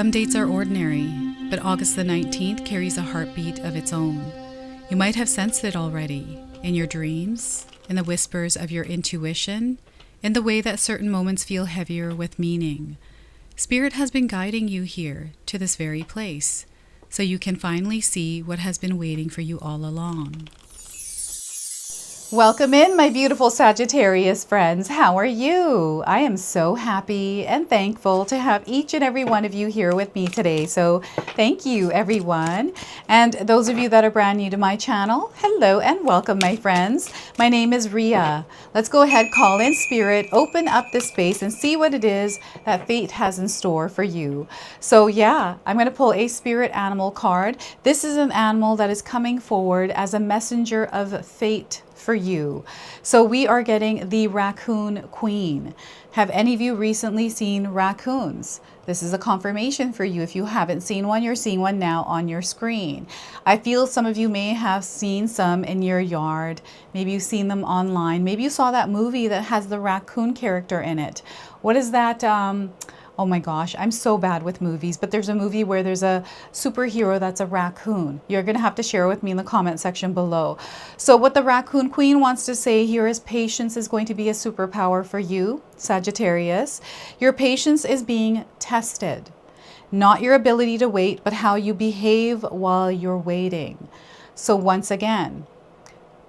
Some dates are ordinary, but August the 19th carries a heartbeat of its own. You might have sensed it already in your dreams, in the whispers of your intuition, in the way that certain moments feel heavier with meaning. Spirit has been guiding you here to this very place, so you can finally see what has been waiting for you all along. Welcome in, my beautiful Sagittarius friends. How are you? I am so happy and thankful to have each and every one of you here with me today. So thank you, everyone. And those of you that are brand new to my channel, hello and welcome, my friends. My name is Ria. Let's go ahead, call in Spirit, open up this space and see what it is that fate has in store for you. So yeah, I'm going to pull a spirit animal card. This is an animal that is coming forward as a messenger of fate for you. So we are getting the Raccoon Queen. Have any of you recently seen raccoons? This is a confirmation for you. If you haven't seen one, you're seeing one now on your screen. I feel some of you may have seen some in your yard. Maybe you've seen them online. Maybe you saw that movie that has the raccoon character in it. What is that? Oh my gosh, I'm so bad with movies, but there's a movie where there's a superhero that's a raccoon. You're going to have to share with me in the comment section below. So what the Raccoon Queen wants to say here is patience is going to be a superpower for you, Sagittarius. Your patience is being tested. Not your ability to wait, but how you behave while you're waiting. So once again,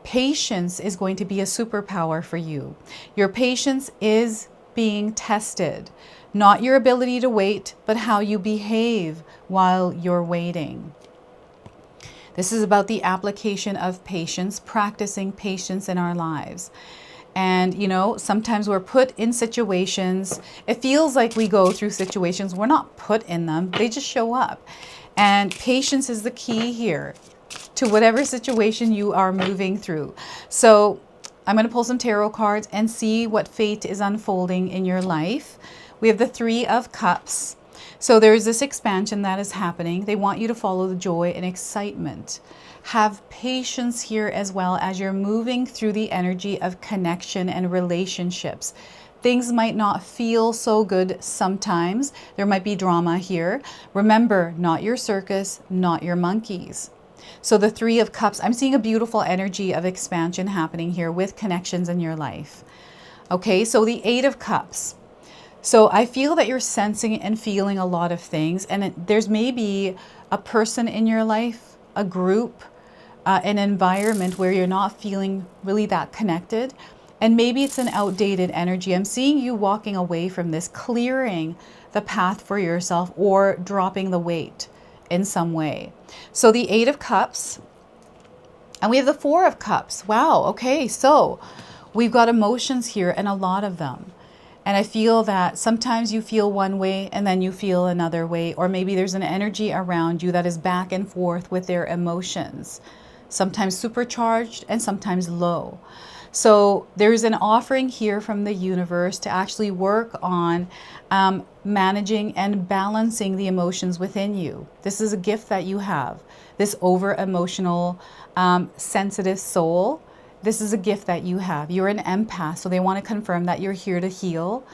patience is going to be a superpower for you. Your patience is being tested. Not your ability to wait, but how you behave while you're waiting. This is about the application of patience, practicing patience in our lives. And, you know, sometimes we're put in situations, it feels like we go through situations, we're not put in them, they just show up. And patience is the key here to whatever situation you are moving through. So I'm going to pull some tarot cards and see what fate is unfolding in your life. We have the Three of Cups. So there's this expansion that is happening. They want you to follow the joy and excitement. Have patience here as well as you're moving through the energy of connection and relationships. Things might not feel so good sometimes. There might be drama here. Remember, not your circus, not your monkeys. So the Three of Cups, I'm seeing a beautiful energy of expansion happening here with connections in your life. Okay, so the Eight of Cups. So I feel that you're sensing and feeling a lot of things, and there's maybe a person in your life, a group, an environment where you're not feeling really that connected. And maybe it's an outdated energy. I'm seeing you walking away from this, clearing the path for yourself or dropping the weight in some way. So the Eight of Cups, and we have the Four of Cups. Wow, okay, so we've got emotions here and a lot of them. And I feel that sometimes you feel one way and then you feel another way, or maybe there's an energy around you that is back and forth with their emotions, sometimes supercharged and sometimes low. So there's an offering here from the universe to actually work on managing and balancing the emotions within you. This is a gift that you have, this over emotional, sensitive soul. This is a gift that you have. You're an empath, so they want to confirm that you're here to heal,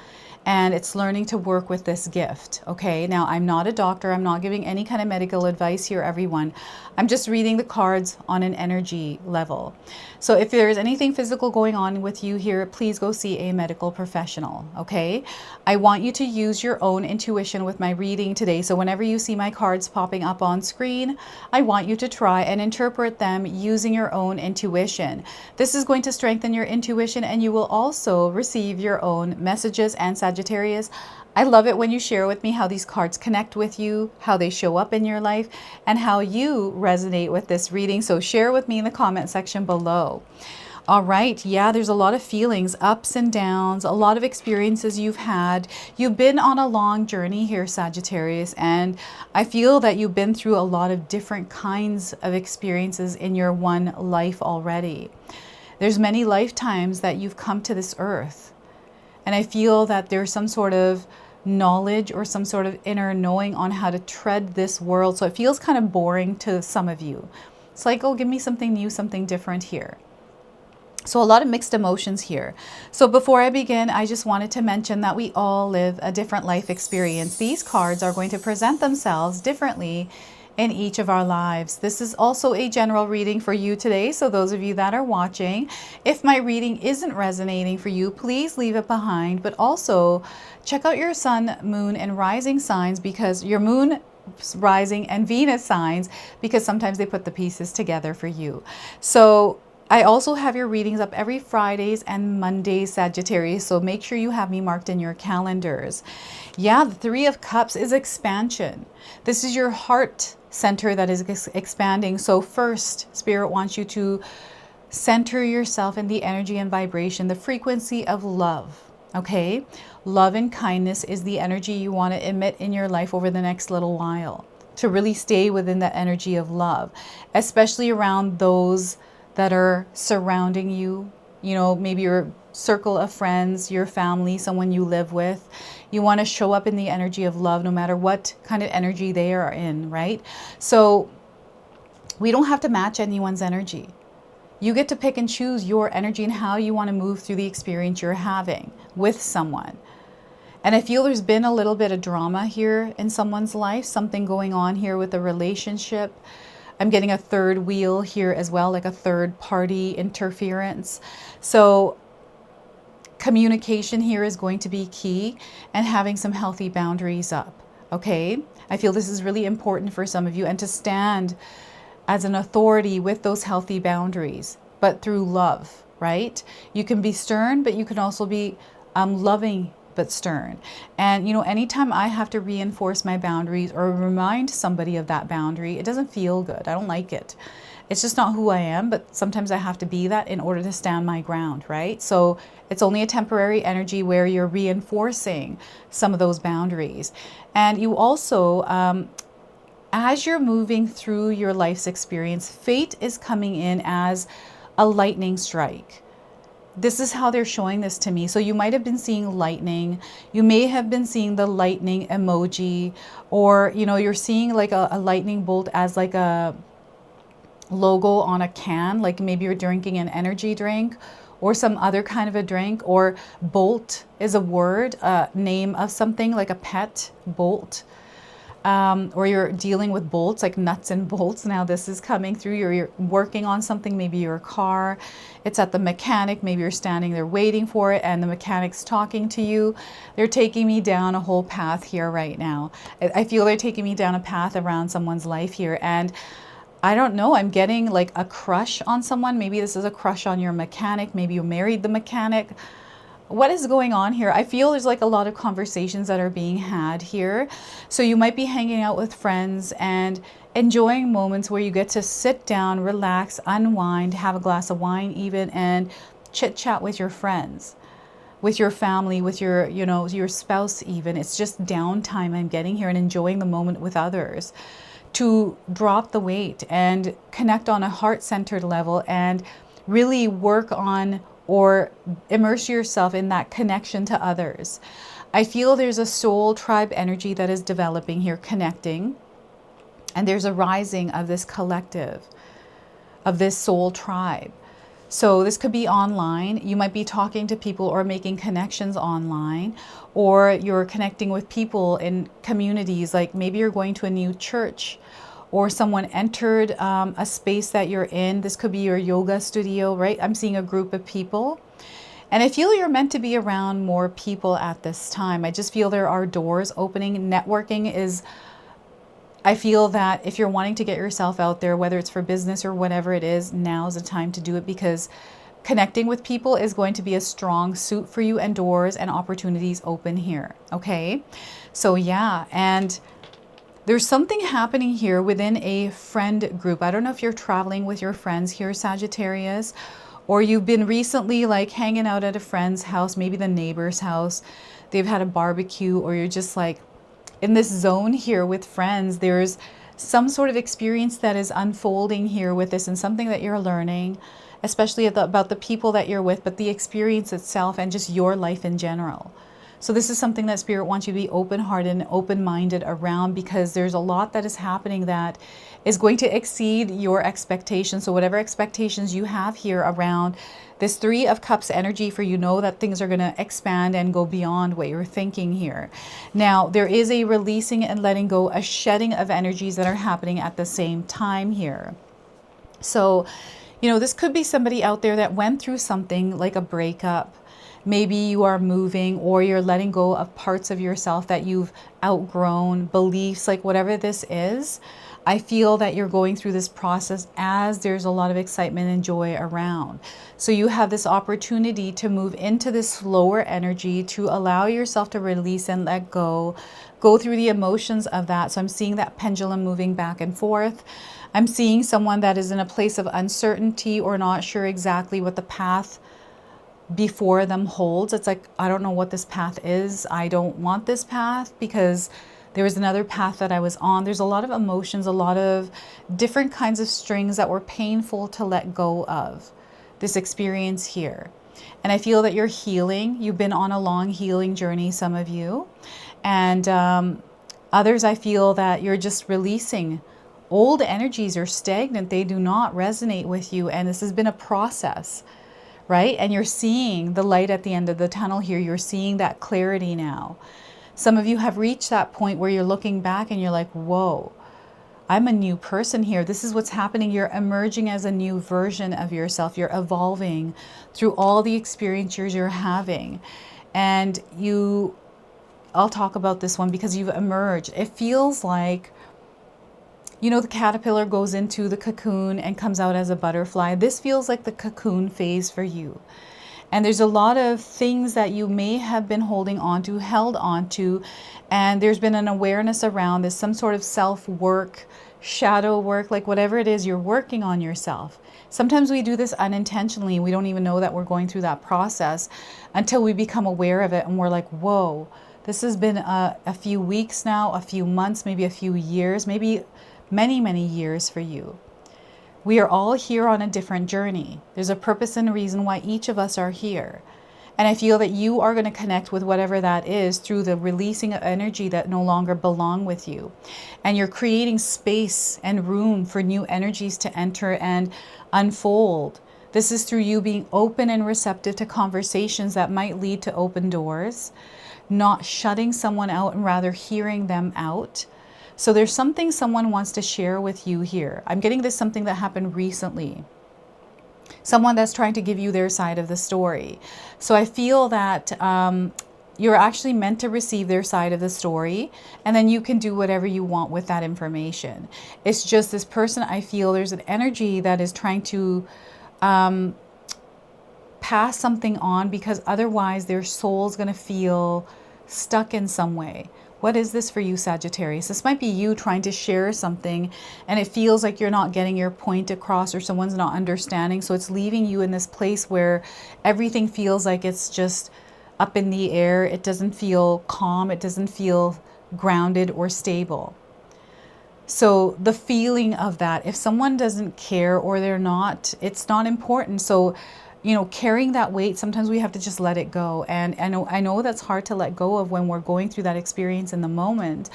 and it's learning to work with this gift. Okay, now I'm not a doctor. I'm not giving any kind of medical advice here, everyone. I'm just reading the cards on an energy level. So if there's anything physical going on with you here, please go see a medical professional, okay? I want you to use your own intuition with my reading today. So whenever you see my cards popping up on screen, I want you to try and interpret them using your own intuition. This is going to strengthen your intuition, and you will also receive your own messages. And Sagittarius, I love it when you share with me how these cards connect with you, how they show up in your life, and how you resonate with this reading. So share with me in the comment section below. All right, yeah, there's a lot of feelings, ups and downs, a lot of experiences you've had. You've been on a long journey here, Sagittarius, and I feel that you've been through a lot of different kinds of experiences in your one life already. There's many lifetimes that you've come to this earth, and I feel that there's some sort of knowledge or some sort of inner knowing on how to tread this world. So it feels kind of boring to some of you. It's like, oh, give me something new, something different here. So a lot of mixed emotions here. So before I begin, I just wanted to mention that we all live a different life experience. These cards are going to present themselves differently in each of our lives. This is also a general reading for you today. So those of you that are watching, if my reading isn't resonating for you, please leave it behind. But also check out your sun, moon, and rising signs, because your moon, rising, and Venus signs, because sometimes they put the pieces together for you. So I also have your readings up every Fridays and Mondays, Sagittarius, so make sure you have me marked in your calendars. Yeah, the Three of Cups is expansion. This is your heart center that is expanding. So first, Spirit wants you to center yourself in the energy and vibration, the frequency of love. Okay? Love and kindness is the energy you want to emit in your life over the next little while, to really stay within that energy of love, especially around those that are surrounding you. You know, maybe your circle of friends, your family, someone you live with. You want to show up in the energy of love no matter what kind of energy they are in, right? So we don't have to match anyone's energy. You get to pick and choose your energy and how you want to move through the experience you're having with someone. And I feel there's been a little bit of drama here in someone's life, something going on here with a relationship. I'm getting a third wheel here as well, like a third party interference. So communication here is going to be key, and having some healthy boundaries up. Okay? I feel this is really important for some of you, and to stand as an authority with those healthy boundaries, but through love, right? You can be stern, but you can also be loving but stern. And you know, anytime I have to reinforce my boundaries or remind somebody of that boundary, it doesn't feel good. I don't like it. It's just not who I am, but sometimes I have to be that in order to stand my ground, right? So it's only a temporary energy where you're reinforcing some of those boundaries. And you also, as you're moving through your life's experience, fate is coming in as a lightning strike. This is how they're showing this to me. So you might have been seeing lightning. You may have been seeing the lightning emoji, or, you know, you're seeing like a lightning bolt as like a logo on a can, like maybe you're drinking an energy drink or some other kind of a drink. Or bolt is a word, name of something, like a pet, bolt. Or you're dealing with bolts, like nuts and bolts. Now this is coming through. You're working on something, maybe your car. It's at the mechanic. Maybe you're standing there waiting for it and the mechanic's talking to you. They're taking me down a whole path here right now. I feel they're taking me down a path around someone's life here. And I don't know, I'm getting like a crush on someone. Maybe this is a crush on your mechanic. Maybe you married the mechanic. What is going on here? I feel there's like a lot of conversations that are being had here. So you might be hanging out with friends and enjoying moments where you get to sit down, relax, unwind, have a glass of wine even, and chit chat with your friends, with your family, with your, you know, your spouse even. It's just downtime I'm getting here, and enjoying the moment with others, to drop the weight and connect on a heart-centered level and really work on or immerse yourself in that connection to others. I feel there's a soul tribe energy that is developing here, connecting, and there's a rising of this collective, of this soul tribe. So this could be online. You might be talking to people or making connections online, or you're connecting with people in communities, like maybe you're going to a new church, or someone entered a space that you're in. This could be your yoga studio, right? I'm seeing a group of people. And I feel you're meant to be around more people at this time. I just feel there are doors opening. Networking is, I feel that if you're wanting to get yourself out there, whether it's for business or whatever it is, now's the time to do it, because connecting with people is going to be a strong suit for you, and doors and opportunities open here, okay? So yeah, and there's something happening here within a friend group. I don't know if you're traveling with your friends here, Sagittarius, or you've been recently like hanging out at a friend's house, maybe the neighbor's house. They've had a barbecue, or you're just like in this zone here with friends. There's some sort of experience that is unfolding here with this, and something that you're learning, especially about the people that you're with, but the experience itself and just your life in general. So this is something that Spirit wants you to be open-hearted and open-minded around, because there's a lot that is happening that is going to exceed your expectations. So whatever expectations you have here around this Three of Cups energy for you, know that things are going to expand and go beyond what you're thinking here. Now, there is a releasing and letting go, a shedding of energies that are happening at the same time here. So, you know, this could be somebody out there that went through something like a breakup. Maybe you are moving, or you're letting go of parts of yourself that you've outgrown, beliefs, like whatever this is. I feel that you're going through this process as there's a lot of excitement and joy around. So you have this opportunity to move into this slower energy, to allow yourself to release and let go through the emotions of that. So I'm seeing that pendulum moving back and forth. I'm seeing someone that is in a place of uncertainty or not sure exactly what the path before them holds. It's like, I don't know what this path is. I don't want this path because there was another path that I was on. There's a lot of emotions, a lot of different kinds of strings that were painful to let go of this experience here. And I feel that you're healing. You've been on a long healing journey, some of you. And others, I feel that you're just releasing. Old energies are stagnant. They do not resonate with you. And this has been a process, right? And you're seeing the light at the end of the tunnel here. You're seeing that clarity now. Some of you have reached that point where you're looking back and you're like, whoa, I'm a new person here. This is what's happening. You're emerging as a new version of yourself. You're evolving through all the experiences you're having. And I'll talk about this one because you've emerged. It feels like, you know, the caterpillar goes into the cocoon and comes out as a butterfly. This feels like the cocoon phase for you. And there's a lot of things that you may have been holding on to, held on to, and there's been an awareness around this, some sort of self-work, shadow work, like whatever it is, you're working on yourself. Sometimes we do this unintentionally. We don't even know that we're going through that process until we become aware of it and we're like, whoa, this has been a few weeks now, a few months, maybe a few years, maybe many, many years for you. We are all here on a different journey. There's a purpose and a reason why each of us are here. And I feel that you are going to connect with whatever that is through the releasing of energy that no longer belong with you. And you're creating space and room for new energies to enter and unfold. This is through you being open and receptive to conversations that might lead to open doors, not shutting someone out and rather hearing them out. So there's something someone wants to share with you here. I'm getting this something that happened recently. Someone that's trying to give you their side of the story. So I feel that you're actually meant to receive their side of the story, and then you can do whatever you want with that information. It's just this person, I feel there's an energy that is trying to pass something on, because otherwise their soul's going to feel stuck in some way. What is this for you, Sagittarius? This might be you trying to share something and it feels like you're not getting your point across, or someone's not understanding. So it's leaving you in this place where everything feels like it's just up in the air. It doesn't feel calm. It doesn't feel grounded or stable. So the feeling of that, if someone doesn't care or they're not, it's not important. So, you know, carrying that weight, sometimes we have to just let it go. And I know that's hard to let go of when we're going through that experience in the moment,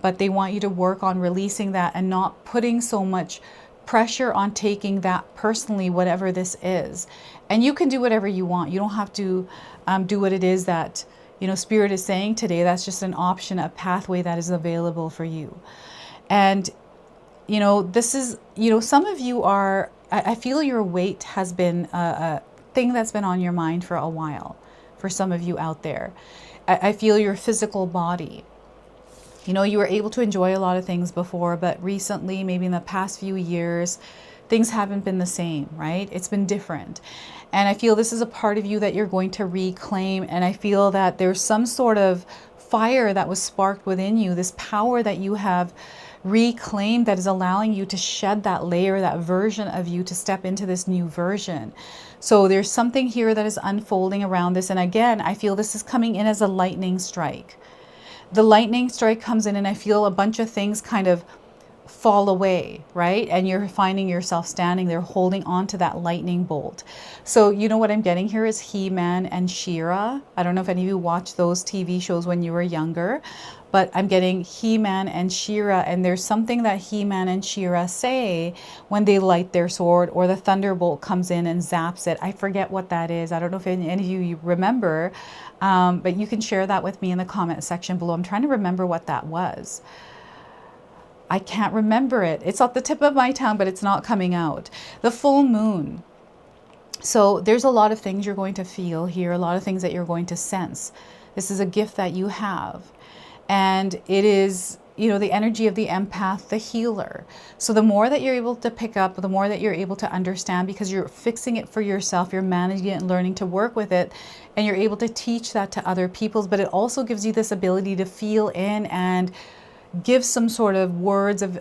but they want you to work on releasing that and not putting so much pressure on taking that personally, whatever this is. And you can do whatever you want. You don't have to do what it is that, you know, Spirit is saying today. That's just an option, a pathway that is available for you. And, you know, this is, you know, some of you are, I feel your weight has been a thing that's been on your mind for a while, for some of you out there. I feel your physical body. You know, you were able to enjoy a lot of things before, but recently, maybe in the past few years, things haven't been the same, right? It's been different. And I feel this is a part of you that you're going to reclaim. And I feel that there's some sort of fire that was sparked within you, this power that you have reclaimed that is allowing you to shed that layer, that version of you, to step into this new version. So there's something here that is unfolding around this. And again, I feel this is coming in as a lightning strike. The lightning strike comes in and I feel a bunch of things kind of fall away, right? And you're finding yourself standing there holding on to that lightning bolt. So you know what I'm getting here is He-Man and She-Ra. I don't know if any of you watched those TV shows when you were younger, but I'm getting He-Man and She-Ra, and there's something that He-Man and She-Ra say when they light their sword, or the thunderbolt comes in and zaps it. I forget what that is. I don't know if any of you remember, but you can share that with me in the comment section below. I'm trying to remember what that was. I can't remember it. It's off the tip of my tongue, but it's not coming out. The full moon. So there's a lot of things you're going to feel here, a lot of things that you're going to sense. This is a gift that you have. And it is, you know, the energy of the empath, the healer. So the more that you're able to pick up, the more that you're able to understand, because you're fixing it for yourself, you're managing it and learning to work with it, and you're able to teach that to other people. But it also gives you this ability to feel in and give some sort of words of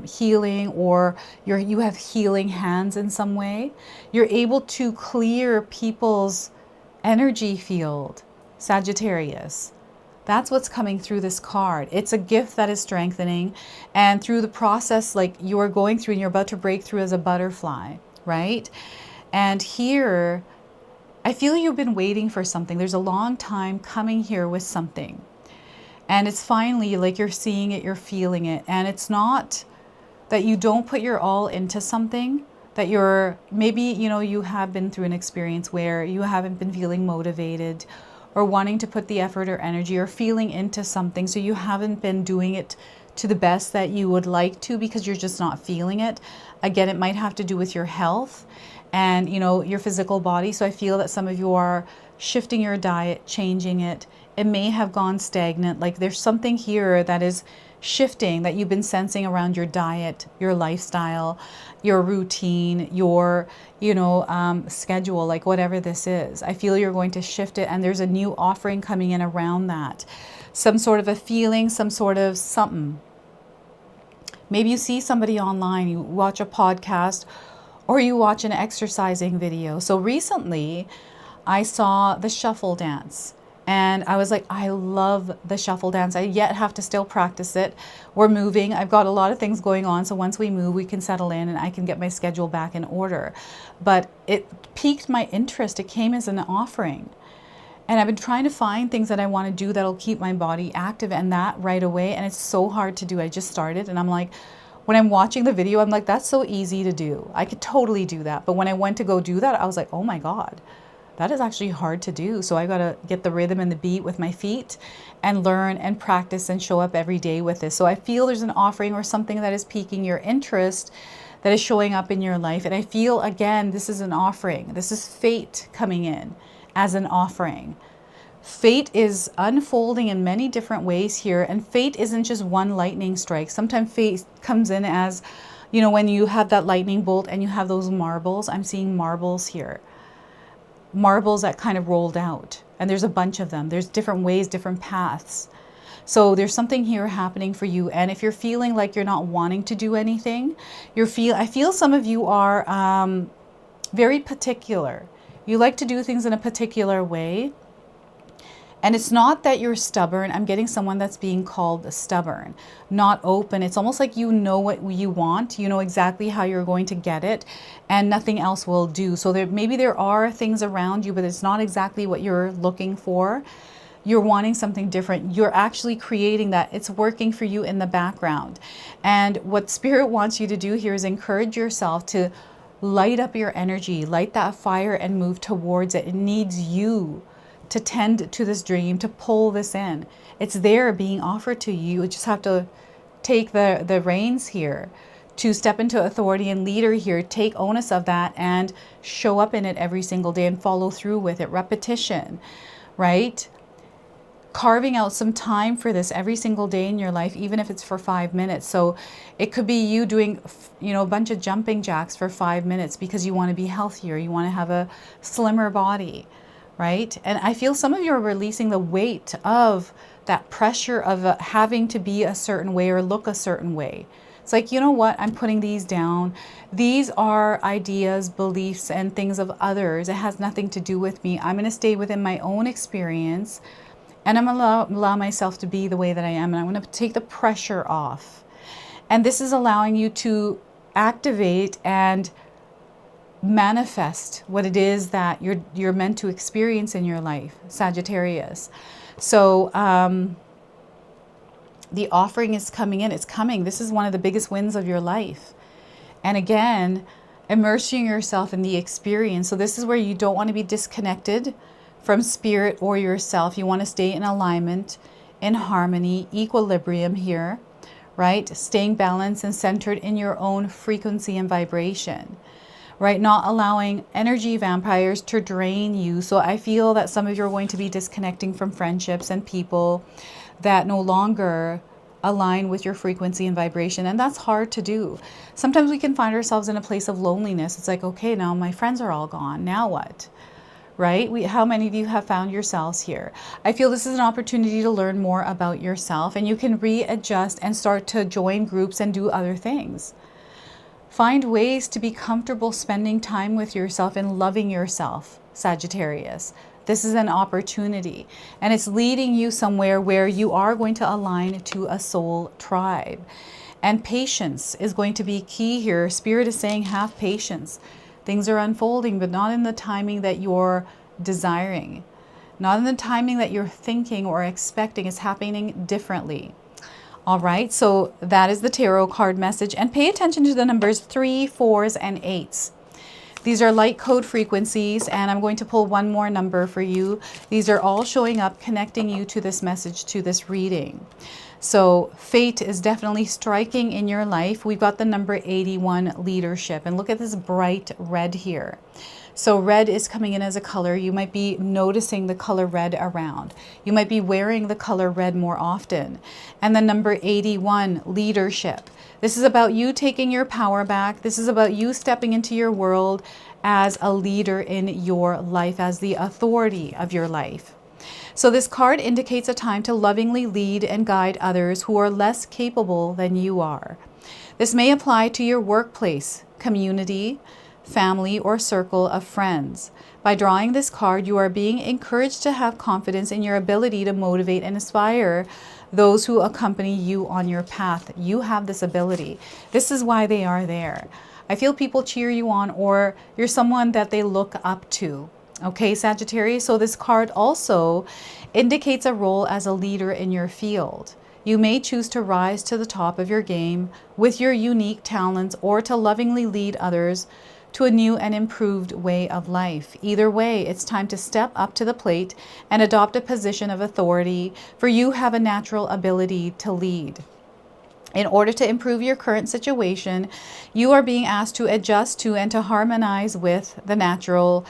healing, or you have healing hands in some way. You're able to clear people's energy field, Sagittarius. That's what's coming through this card. It's a gift that is strengthening, and through the process, like you are going through and you're about to break through as a butterfly, right? And here, I feel you've been waiting for something. There's a long time coming here with something. And it's finally like you're seeing it, you're feeling it. And it's not that you don't put your all into something, that you're, maybe, you know, you have been through an experience where you haven't been feeling motivated or wanting to put the effort or energy or feeling into something. So you haven't been doing it to the best that you would like to because you're just not feeling it. Again, it might have to do with your health and, you know, your physical body. So I feel that some of you are shifting your diet, changing it. It may have gone stagnant. Like there's something here that is shifting that you've been sensing around your diet, your lifestyle, your routine, your, you know, schedule, like whatever this is. I feel you're going to shift it, and there's a new offering coming in around that. Some sort of a feeling, some sort of something. Maybe you see somebody online, you watch a podcast, or you watch an exercising video. So recently I saw the shuffle dance. And I was like, I love the shuffle dance. I yet have to still practice it. We're moving. I've got a lot of things going on. So once we move, we can settle in and I can get my schedule back in order. But it piqued my interest. It came as an offering. And I've been trying to find things that I want to do that'll keep my body active, and that right away. And it's so hard to do. I just started and I'm like, when I'm watching the video, I'm like, that's so easy to do. I could totally do that. But when I went to go do that, I was like, oh my God. That is actually hard to do. So I got to get the rhythm and the beat with my feet and learn and practice and show up every day with this. So I feel there's an offering or something that is piquing your interest, that is showing up in your life. And I feel, again, this is an offering. This is fate coming in as an offering. Fate is unfolding in many different ways here. And fate isn't just one lightning strike. Sometimes fate comes in as, you know, when you have that lightning bolt and you have those marbles. I'm seeing marbles here. Marbles that kind of rolled out, and there's a bunch of them. There's different ways, different paths. So there's something here happening for you. And if you're feeling like you're not wanting to do anything, I feel some of you are very particular. You like to do things in a particular way. And it's not that you're stubborn. I'm getting someone that's being called stubborn, not open. It's almost like you know what you want. You know exactly how you're going to get it, and nothing else will do. So maybe there are things around you, but it's not exactly what you're looking for. You're wanting something different. You're actually creating that. It's working for you in the background. And what Spirit wants you to do here is encourage yourself to light up your energy, light that fire and move towards it. It needs you to tend to this dream, to pull this in. It's there being offered to you. You just have to take the reins here, to step into authority and leader here, take onus of that and show up in it every single day and follow through with it. Repetition, right? Carving out some time for this every single day in your life, even if it's for 5 minutes. So it could be you doing, you know, a bunch of jumping jacks for 5 minutes because you want to be healthier. You want to have a slimmer body. Right? And I feel some of you are releasing the weight of that pressure of having to be a certain way or look a certain way. It's like, you know what? I'm putting these down. These are ideas, beliefs, and things of others. It has nothing to do with me. I'm going to stay within my own experience, and I'm going to allow myself to be the way that I am. And I'm going to take the pressure off. And this is allowing you to activate and manifest what it is that you're meant to experience in your life, Sagittarius. So the offering is coming in. It's coming. This is one of the biggest wins of your life. And again, immersing yourself in the experience. So this is where you don't want to be disconnected from spirit or yourself. You want to stay in alignment, in harmony, equilibrium here, right? Staying balanced and centered in your own frequency and vibration, right? Not allowing energy vampires to drain you. So I feel that some of you are going to be disconnecting from friendships and people that no longer align with your frequency and vibration. And that's hard to do. Sometimes we can find ourselves in a place of loneliness. It's like, okay, now my friends are all gone. Now what? Right? How many of you have found yourselves here? I feel this is an opportunity to learn more about yourself, and you can readjust and start to join groups and do other things. Find ways to be comfortable spending time with yourself and loving yourself, Sagittarius. This is an opportunity, and it's leading you somewhere where you are going to align to a soul tribe. And patience is going to be key here. Spirit is saying have patience. Things are unfolding, but not in the timing that you're desiring. Not in the timing that you're thinking or expecting. It's happening differently. All right, so that is the tarot card message. And pay attention to the numbers 3, 4s, and 8s. These are light code frequencies, and I'm going to pull one more number for you. These are all showing up, connecting you to this message, to this reading. So fate is definitely striking in your life. We've got the number 81, leadership. And look at this bright red here. So red is coming in as a color. You might be noticing the color red around. You might be wearing the color red more often. And the number 81, leadership. This is about you taking your power back. This is about you stepping into your world as a leader in your life, as the authority of your life. So this card indicates a time to lovingly lead and guide others who are less capable than you are. This may apply to your workplace, community, family, or circle of friends. By drawing this card, you are being encouraged to have confidence in your ability to motivate and inspire those who accompany you on your path. You have this ability. This is why they are there. I feel people cheer you on, or you're someone that they look up to. Okay, Sagittarius, so this card also indicates a role as a leader in your field. You may choose to rise to the top of your game with your unique talents, or to lovingly lead others to a new and improved way of life. Either way, it's time to step up to the plate and adopt a position of authority, for you have a natural ability to lead. In order to improve your current situation, you are being asked to adjust to and to harmonize with the natural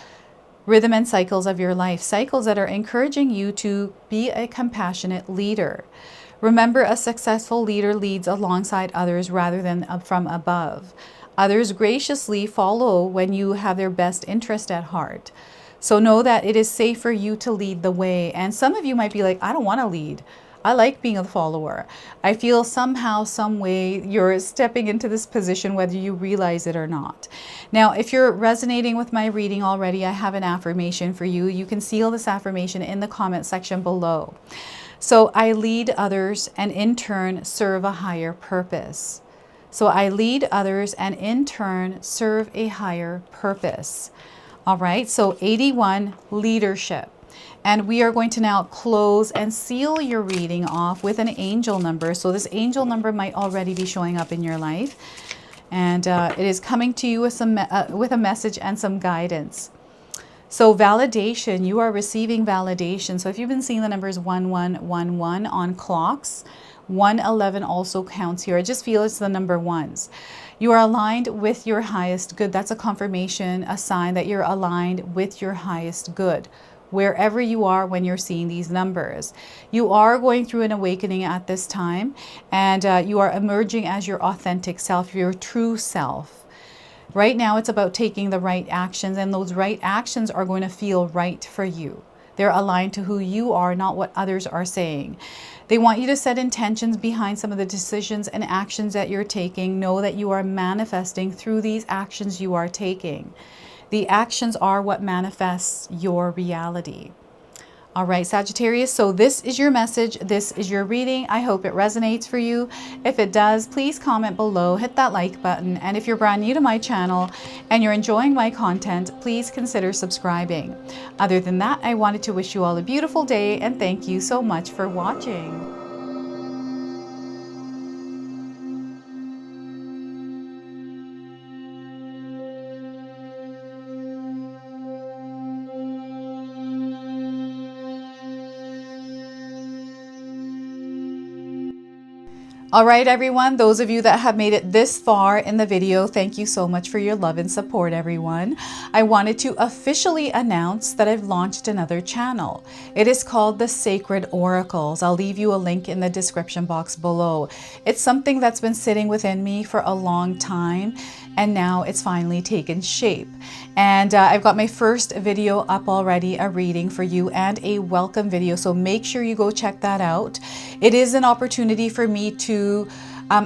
rhythm and cycles of your life, cycles that are encouraging you to be a compassionate leader. Remember, a successful leader leads alongside others rather than from above. Others graciously follow when you have their best interest at heart. So know that it is safe for you to lead the way. And some of you might be like, I don't want to lead. I like being a follower. I feel somehow, some way you're stepping into this position, whether you realize it or not. Now, if you're resonating with my reading already, I have an affirmation for you. You can seal this affirmation in the comment section below. So I lead others and in turn serve a higher purpose. So I lead others and in turn serve a higher purpose. All right, so 81, leadership. And we are going to now close and seal your reading off with an angel number. So this angel number might already be showing up in your life. And it is coming to you with, with a message and some guidance. So validation, you are receiving validation. So if you've been seeing the numbers 1111 on clocks, 111 also counts here. I just feel it's the number ones. You are aligned with your highest good. That's a confirmation, a sign that you're aligned with your highest good, wherever you are when you're seeing these numbers. You are going through an awakening at this time, and you are emerging as your authentic self, your true self. Right now, it's about taking the right actions, and those right actions are going to feel right for you. They're aligned to who you are, not what others are saying. They want you to set intentions behind some of the decisions and actions that you're taking. Know that you are manifesting through these actions you are taking. The actions are what manifests your reality. All right, Sagittarius, so this is your message. This is your reading. I hope it resonates for you. If it does, please comment below, hit that like button. And if you're brand new to my channel and you're enjoying my content, please consider subscribing. Other than that, I wanted to wish you all a beautiful day and thank you so much for watching. All right, everyone, those of you that have made it this far in the video, thank you so much for your love and support, everyone. I wanted to officially announce that I've launched another channel. It is called The Sacred Oracles. I'll leave you a link in the description box below. It's something that's been sitting within me for a long time, and now it's finally taken shape. And I've got my first video up already, a reading for you and a welcome video. So make sure you go check that out. It is an opportunity for me to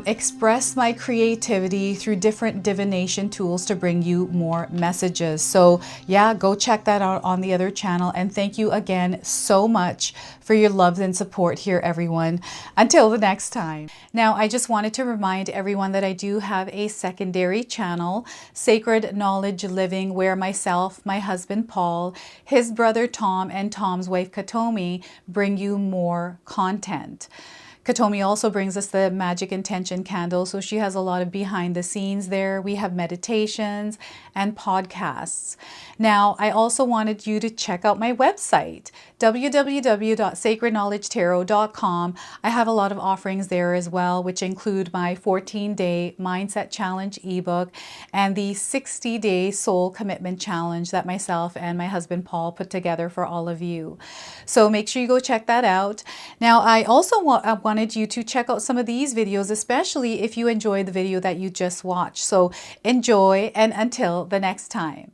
express my creativity through different divination tools to bring you more messages. So yeah, go check that out on the other channel. And thank you again so much for your love and support here, everyone. Until the next time. Now, I just wanted to remind everyone that I do have a secondary channel, Sacred Knowledge Living, where myself, my husband Paul, his brother Tom, and Tom's wife Katomi bring you more content. Katomi also brings us the Magic Intention candle, so she has a lot of behind the scenes there. We have meditations and podcasts. Now, I also wanted you to check out my website, www.sacredknowledgetarot.com. I have a lot of offerings there as well, which include my 14-day Mindset Challenge ebook and the 60-day Soul Commitment Challenge that myself and my husband Paul put together for all of you. So make sure you go check that out. Now, I also wanted you to check out some of these videos, especially if you enjoyed the video that you just watched. So enjoy, and until the next time.